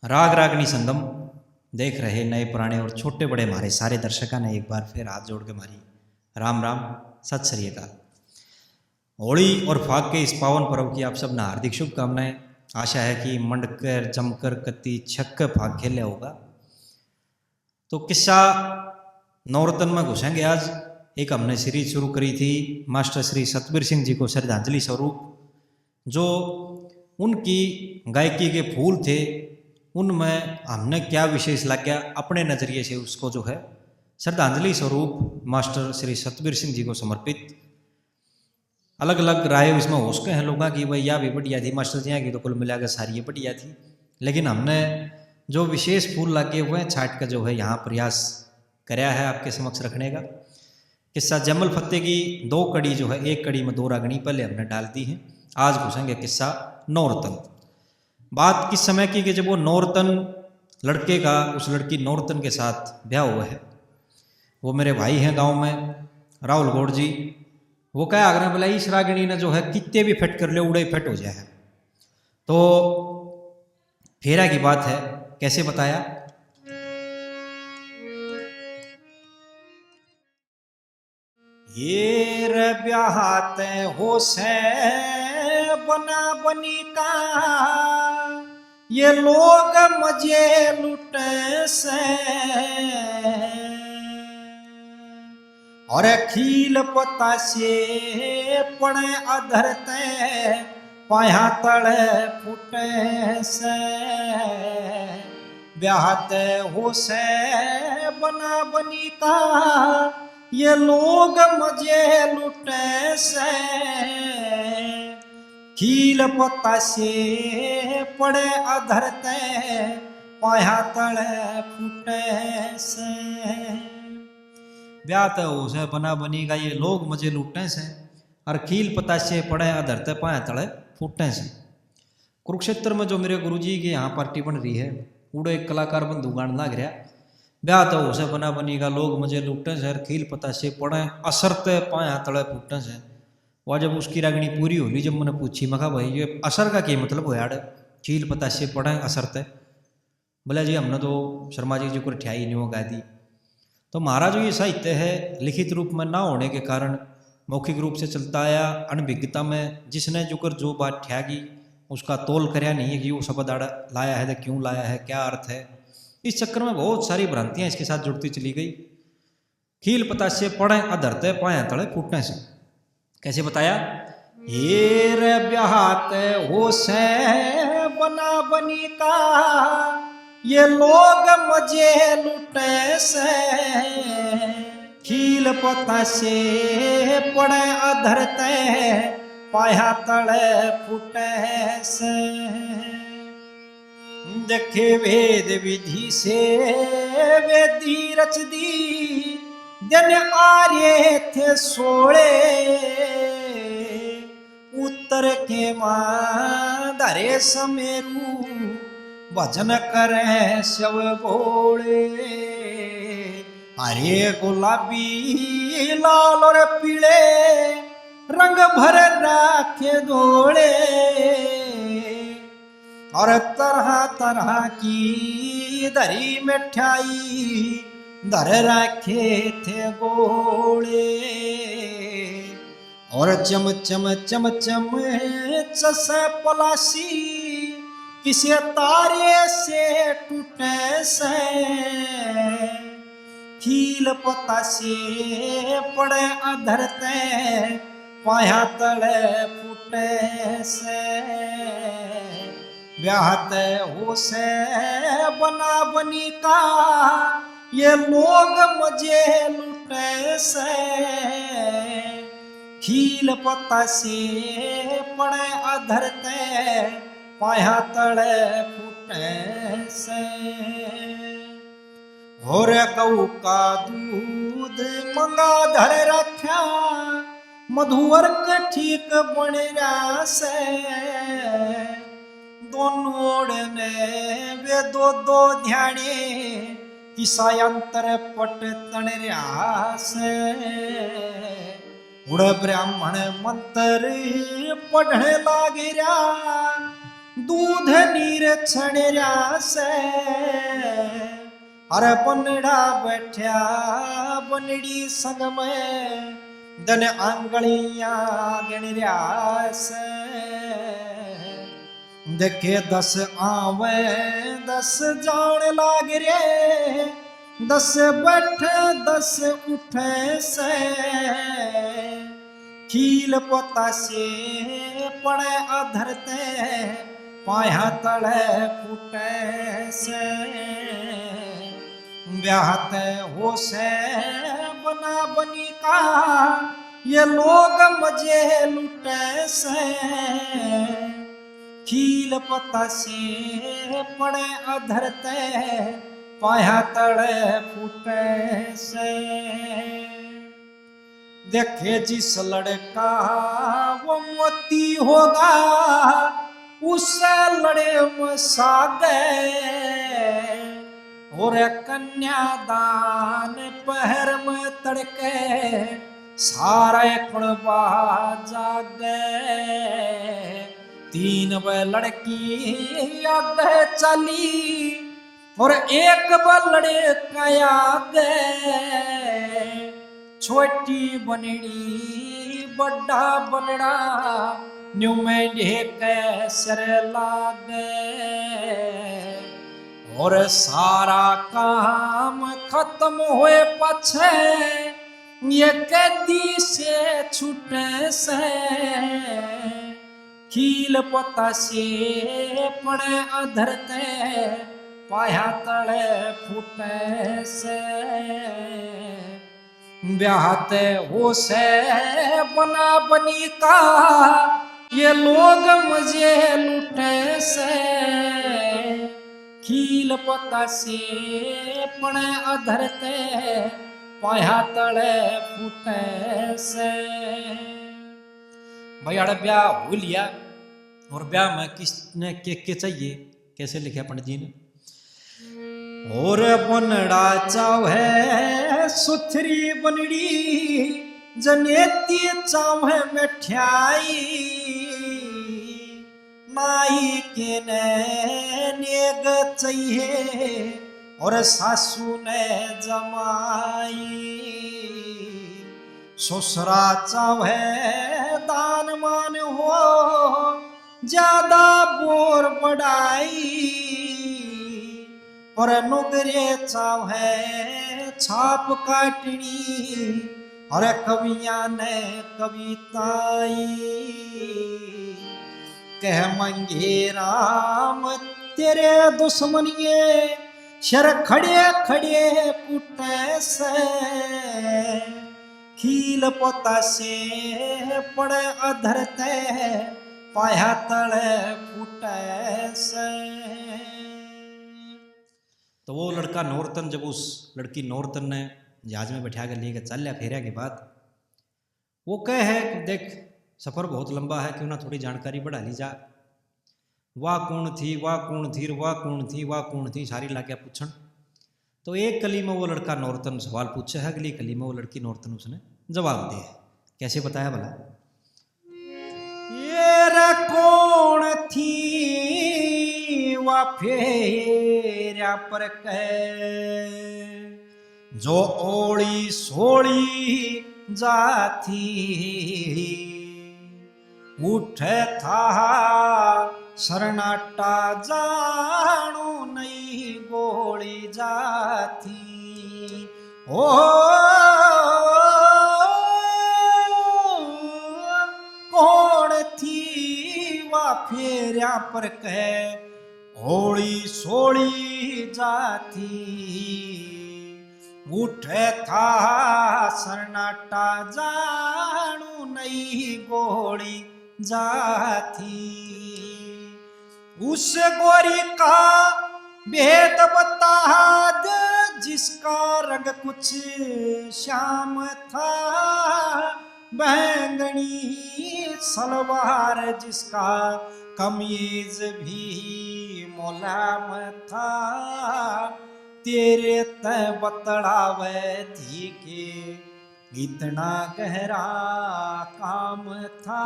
राग रागनी संगम देख रहे नए पुराने और छोटे बड़े हमारे सारे दर्शकों ने एक बार फिर हाथ जोड़ के मारी राम राम सत श्री अकाल। होली और फाग के इस पावन पर्व की आप सब ने हार्दिक शुभकामनाएं। आशा है कि मंडकर जमकर कत्ती छक्क फाग खेले होगा। तो किस्सा नवरत्न में घुसेंगे आज। एक हमने सीरीज शुरू करी थी मास्टर श्री सतबीर सिंह जी को श्रद्धांजलि स्वरूप, जो उनकी गायकी के फूल थे उनमें हमने क्या विशेष लग गया अपने नज़रिए से उसको जो है श्रद्धांजलि स्वरूप मास्टर श्री सतबीर सिंह जी को समर्पित। अलग अलग राय इसमें हो सके हैं लोगों की, भाई यह भी बढ़िया थी मास्टर जी की, तो कुल मिलाकर सारी ये बढ़िया थी, लेकिन हमने जो विशेष फूल लगे हुए हैं छाट का जो है यहाँ प्रयास कराया है आपके समक्ष रखने का। किस्सा जमल फत्ते की दो कड़ी जो है, एक कड़ी में दो रागनी पहले हमने डाल दी है। आज घुसेंगे किस्सा नौरतन। बात किस समय की कि जब वो नौरतन लड़के का उस लड़की नौरतन के साथ ब्याह हुआ है। वो मेरे भाई हैं गांव में राहुल गौड़ जी, वो क्या आग्रह बोला इस रागिणी ने जो है कितने भी फिट कर ले उड़े फिट हो जाए। तो फेरा की बात है, कैसे बताया। ये रे ब्याहते हो से बना बनी का ये लोग मजे लुटे से, और खील पता से पड़े अधरते पाया तड़े फूटे से। ब्याहते हो से बना बनी का ये लोग मजे लुटे से, खील पत्ता से पड़े अधरते पाया तड़े फूटे से। ब्याह तो उसे बना बनी का ये लोग मजे लूटने से, और खील पत्ता से पड़े अधरते पाया तड़े फूटने से। कुरुक्षेत्र में जो मेरे गुरुजी के यहाँ पार्टी बन रही है, पूरे एक कलाकार बंधु गान लग रहा। ब्याह तो उसे बना बनी का लोग मुझे लूटने से, खील पता से पड़े असरते पाया तड़े फूटने से। वह जब उसकी रागनी पूरी होली, जब मैंने पूछी, मैं कहा भाई ये असर का क्या मतलब हो यार, खील पता से पड़े असरते। बोले जी हमने तो शर्मा जी को ठियाई नहीं वो गा दी। तो महाराज जो ये साहित्य है लिखित रूप में ना होने के कारण मौखिक रूप से चलता आया। अनभिज्ञता में जिसने जुकर जो बात ठियागी उसका तोल करया नहीं है कि वो शब्द लाया है तो क्यों लाया है, क्या अर्थ है। इस चक्कर में बहुत सारी भ्रांतियां इसके साथ जुड़ती चली गई। खील पता से पड़े अधरते पाए तड़े फूटने से। कैसे बताया। ये रे ब्याहते हो से बना बनी का ये लोग मजे लुटे से, खील पता से पड़े अधरते पाया तड़े फूटे से। देखे वेद विधि से वेदी रच दी दिन आर्य थे सोड़े, उत्तर के मां धरे समेरू भजन करे शव बोले। हरे गुलाबी लाल और पीले रंग भर राखे धोड़े, और तरह तरह की धरी मिठाई धर रखे थे गोले, और चम चम चम चम चस पलासी किसी तारे से टूटे से, खील पता से पड़े अधरते पाया तड़े फूटे से। ब्याहते हो से बना बनी का ये लोग मजे लुटे से, खील पत्ता से पड़े अधरते पाया तड़े फूटे से। और गऊ का दूध मंगा धर रखा मधुवर ठीक बन रहा से, दोनों ने वे दो दो ध्याने किसायंतर पट तणर्यास उड़ ब्राह्मण मंत्र पढ़ने लागिरा दूध नीर छड़िया से अरे बनड़ा बैठा बनड़ी संग में दन आंगलियां गिणरिया से देखे 10 आवे 10 जान लाग रे 10 बैठे 10 उठे से खील पोता से पड़े अधरते पाया तले फूटे से ब्याहते हो से बना बनी का ये लोग मजे लुटे से खील पता से पड़े अधरते पाया तले फूटे से देखे जिस लड़का वो मोती होगा उससे लड़े मसागे और कन्यादान पहर में तड़के सारे कुड़बा जागे 3 वे लड़की आगे चली और 1 वे लड़का आगे छोटी बनड़ी बड़ा बनड़ा न्यू में ढेके सर लागे और सारा काम खत्म हुए पछे ये कैदी से छूटे से खील पता से पड़े अधरते पाया तले फूटे से ब्याहते हो से बना बनी का ये लोग मजे लुटे से खील पता से पड़े अधरते पाया तले फूटे से। भाई अड़ ब्याह हो लिया और ब्याह में किसने के चाहिए कैसे लिखा पंडित जी ने और बनड़ा चावे सुथरी बनड़ी जनेती चावे मिठाई नाई के नेग चाहिए और सासू ने जमाई ससुरा चावे दान मान हो ज्यादा बोर बढ़ाई और नुगरे चाहे छाप काटनी और कवियां ने कविताई कह मंगे राम तेरे दुश्मनिए शर खड़े खड़े कुटे से खील पोता से पड़े अधरते पाया तले फूटे से। तो वो लड़का नौरतन जब उस लड़की नौरतन ने जहाज में बैठा कर लेकर चल लिया फेरिया के बाद वो कहे है कि देख सफ़र बहुत लंबा है क्यों ना थोड़ी जानकारी बढ़ा ली जा वाह कौन थी वाह कौन थी वाह कौन थी वाह कौन थी सारी ला क्या पूछन। तो एक कली में वो लड़का नौरतन सवाल पूछे है अगली कली में वो लड़की नौरतन उसने जवाब दिया कैसे बताया भला ये कौन थी वा फेरा पर कह जो ओड़ी सोड़ी जाती उठे था शरणाटा जानू नहीं गोली जाती ओ कौन थी वा फेरा पर कह ओड़ी सोड़ी जाती उठे था सरनाटा जानू नहीं गोली जाती उस गोरी का भेद बता दे जिसका रंग कुछ श्याम था बैंगनी सलवार जिसका कमीज भी मुलायम था तेरे तय बतड़ावे थी के इतना गहरा काम था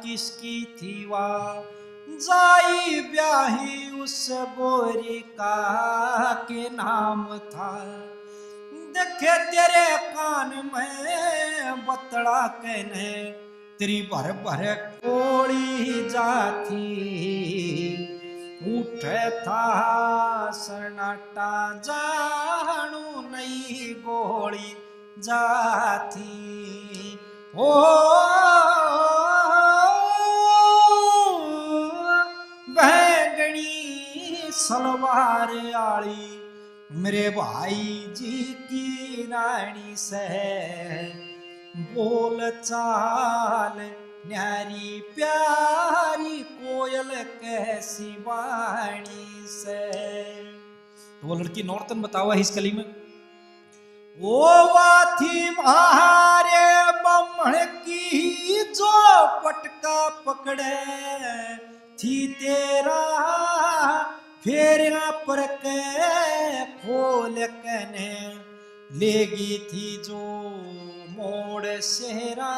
किसकी थी वा जाई ब्याही उस गोरी का के नाम था। देखे तेरे कान में बतड़ा कहने तेरी भर भर कोड़ी जाती। उठे था सन्नाटा जानू नई गोली जाती। ओ बैंगनी सलवार आली मेरे भाई जी की रानी से बोल चाल न्यारी प्यारी कोयल कैसी वाणी से। तो वो लड़की नौरतन बतावा इस कली में। ओ वाथी मारे बमण की जो पटका पकड़े थी तेरा फेरिया पर के खोल कने लेगी थी जो मोड़ सेरा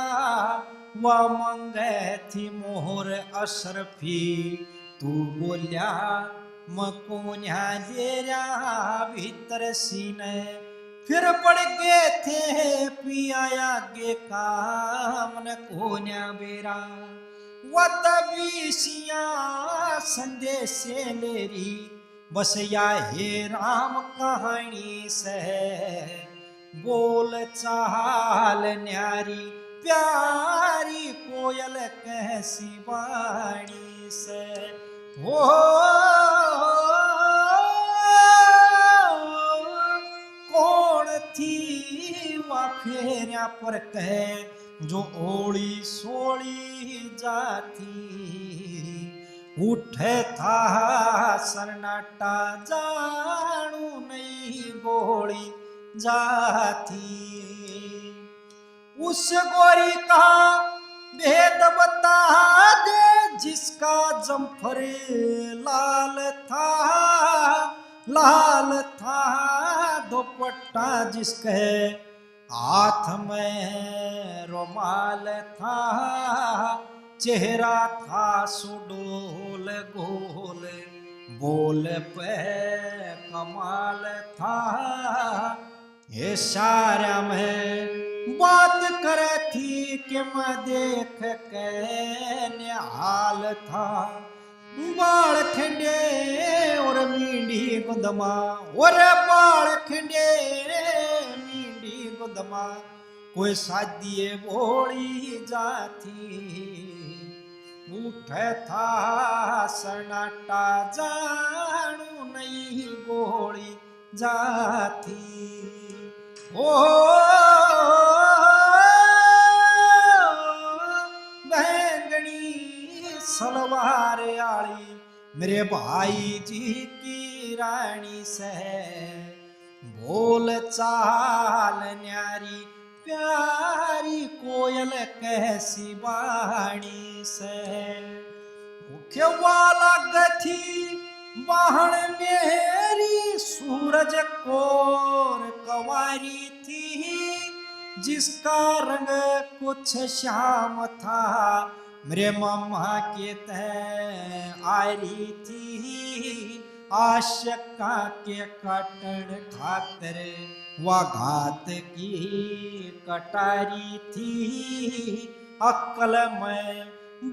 व मंगे थी मोहर अशरफी। तू बोलिया मकोन्या लेरा भीतर सीने फिर पड़ गए थे पिया आगे काम न कोन्या बेरा। वत बीसिया संदेशे लेरी बस या हे राम कहानी से बोल चाल न्यारी प्यारी कोयल कैसी वाणी से। हो कौन थी वा फेरिया पर कहे जो ओली सोली जाती। उठे था सन्नाटा जानू नई गोली जाती। उस गोरी का भेद बता दे जिसका जम्फर लाल था। लाल था दुपट्टा जिसके हाथ में रुमाल था। चेहरा था सुडोल गोल बोल पे कमाल था। ये सारा में बात करे थी कि मैं देख के निहाल था। बाल खंडे और मींडी गुदमा और बाल खंडे मींडी गुदमा कोई शादी बोली जाती। उठे था सन्नाटा जानू नई गोली जाती। ओ बैंगनी सलवार आली मेरे भाई जी की रानी से बोल चाल न्यारी प्यारी कोयल कैसी वाणी से। मुख्य वाला गथी वाहन मेरी सूरज कोर कवारी थी। जिसका रंग कुछ श्याम था मेरे मामा के तह आरी थी। आशका के कटण खातर व घात की कटारी थी। अक्ल में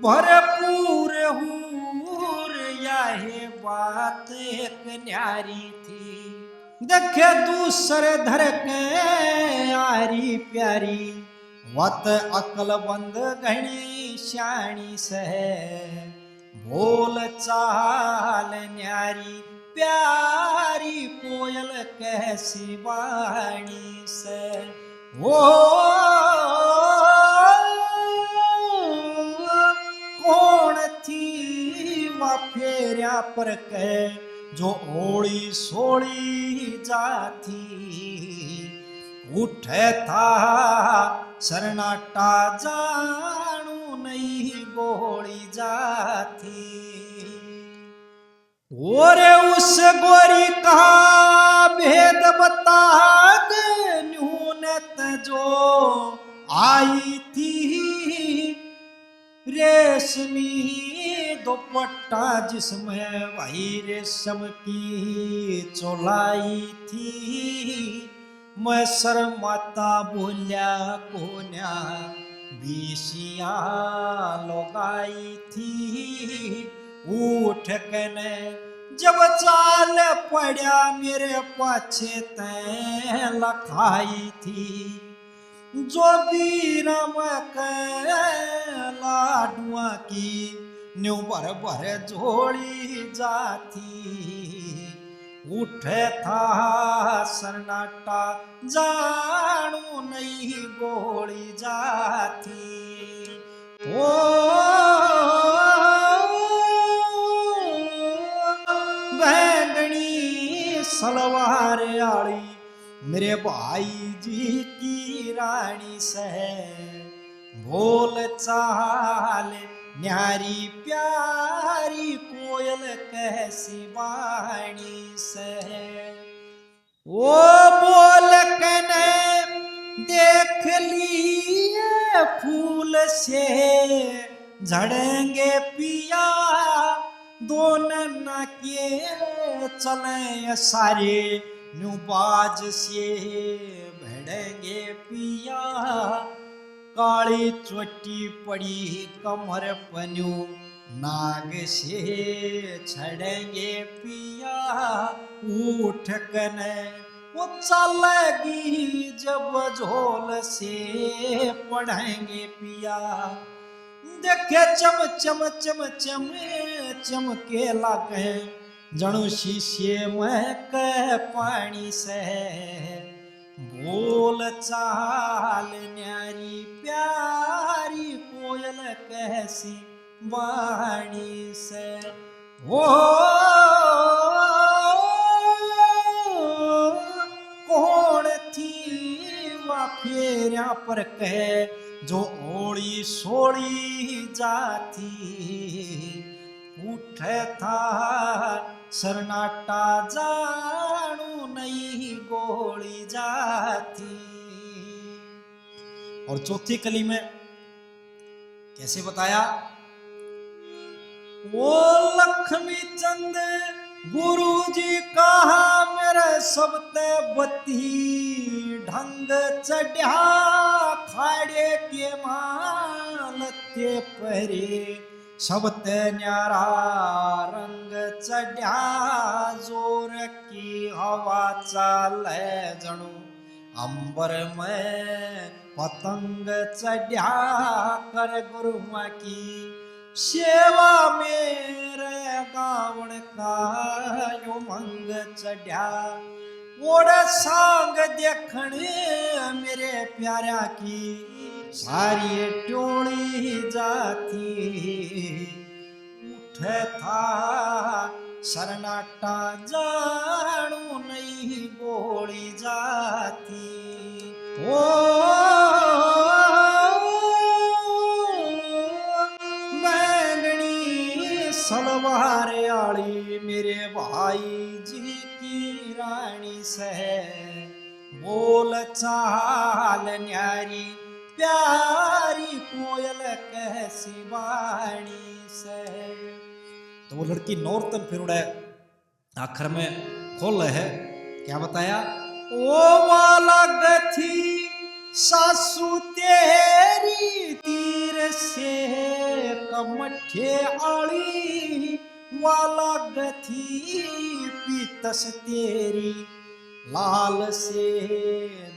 भरपूर हूर यह बात एक न्यारी थी। देखे दूसरे धर के आरी प्यारी वत अकल बंद घनी श्याणी से बोल चाल न्यारी प्यारी कोयल कैसी वाणी से। ओ कौन थी वा फेरिया पर कह जो ओली सोली जाती। उठे था सन्नाटा जानू नई गोली जाती। और उस गोरी का भेद बता दे न्यूनत जो आई थी। रेशमी दुपट्टा जिसमें वही रेशम की चोलाई थी। मैं शर्माता बोल्या कोन्या बीसिया लगाई थी। उठ कने जब चाल पड़ा मेरे पाछे तैं लखाई थी। जो बीरम के लाडुआ की न्यू भर भर झोली जाती। उठे था सन्नाटा जानू नहीं गोली जाती। ओ बैंगनी सलवार आली मेरे भाई जी की रानी से बोल चाल न्यारी प्यारी कोयल कैसी वाणी से। वो बोल कने देख लिए फूल से झड़ेंगे पिया। दो नन्ना के चले सारे न्यू बाज से भिड़ेंगे पिया। काली चोटी पड़ी कमर पन्यू नाग से छड़ेंगे पिया। उठ कने वो चलेगी जब झोल से पढ़ेंगे पिया। देखे चम चम चम चम चमके लागे जणु शीशे में के पानी से। बोल चाल न्यारी प्यारी कोयल कैसी वाणी से। ओ कौन थी वा फेरा पर कह जो ओड़ी सोड़ी जाती। उठ था सन्नाटा जानू नहीं गोली जाती। और चौथी कली में कैसे बताया। वो लक्ष्मी चंद गुरु जी कहा मेरे सबते बत्ती ढंग चढ़ा। खाड़े के मालते परे सबते न्यारा रंग चढ़ा। जोर की हवा चाले जणु अंबर में पतंग चढ़ा। कर गुरु माँ की सेवा मेरे गावण का उमंग चढ़ा। ओड़े सांग देखने मेरे प्यारा की सारी टोली जाती। उठ था सन्नाटा जानू नहीं गोली जाती। ओ बैंगनी सलवार आली मेरे भाई जी की रानी से। बोल चाल न्यारी प्यारी कोयल कैसी वाणी से। तो वो लड़की नौरतन फिर उड़े आखिर में खोल है क्या बताया। ओ वाला गथी सासू तेरी तीर से कमठे आली। वाला गथी पीतस तेरी लाल से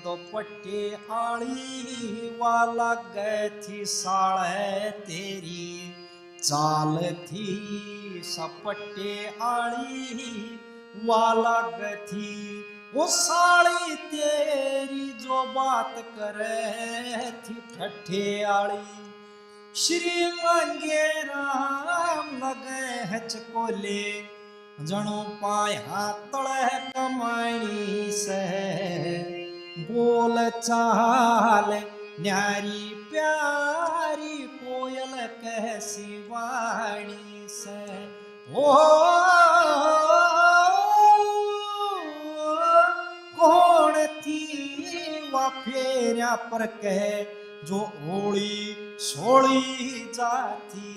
दुपट्टे आली। वाला गथी साड़ तेरी चाल थी सपट्टे आली। वाला गथी वो साड़ी तेरी जो बात करे थी ठट्ठे आली। श्री मंगे राम लगे हचकोले जणो पाया तड़े कमाई से। बोल चाल न्यारी प्यारी कोयल कैसी वाणी से। ओ कौन थी वा फेरा पर कह जो ओड़ी सोड़ी जाती।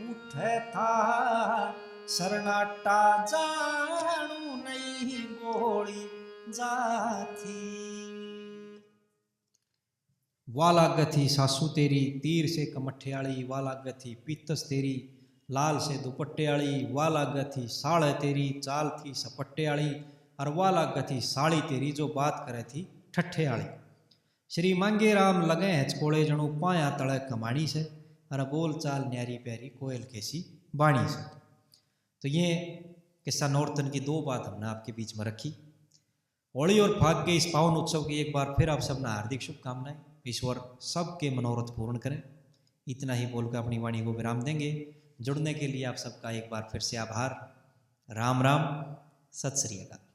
उठे था शरणाटा जानू नहीं गोली जाथी। वालागथी सासू तेरी तीर से कमठियाली, वालागथी पीतस तेरी लाल से दुपट्टे आली, वालागथी साड़ तेरी चाल थी सपट्टे आली, और वालागथी साड़ी तेरी जो बात करे थी ठट्ठे आली। श्री मांगे राम लगे हचकोड़े जणु पाया तड़े कमाणी से, और बोल चाल न्यारी प्यारी कोयल कैसी बाणी से। तो ये किस्सा नौरतन की दो बात हमने आपके बीच में रखी। होली और फाग के इस पावन उत्सव की एक बार फिर आप सबने हार्दिक शुभकामनाएं। ईश्वर सबके मनोरथ पूर्ण करें। इतना ही बोलकर अपनी वाणी को विराम देंगे। जुड़ने के लिए आप सबका एक बार फिर से आभार। राम राम, सत श्री अकाल।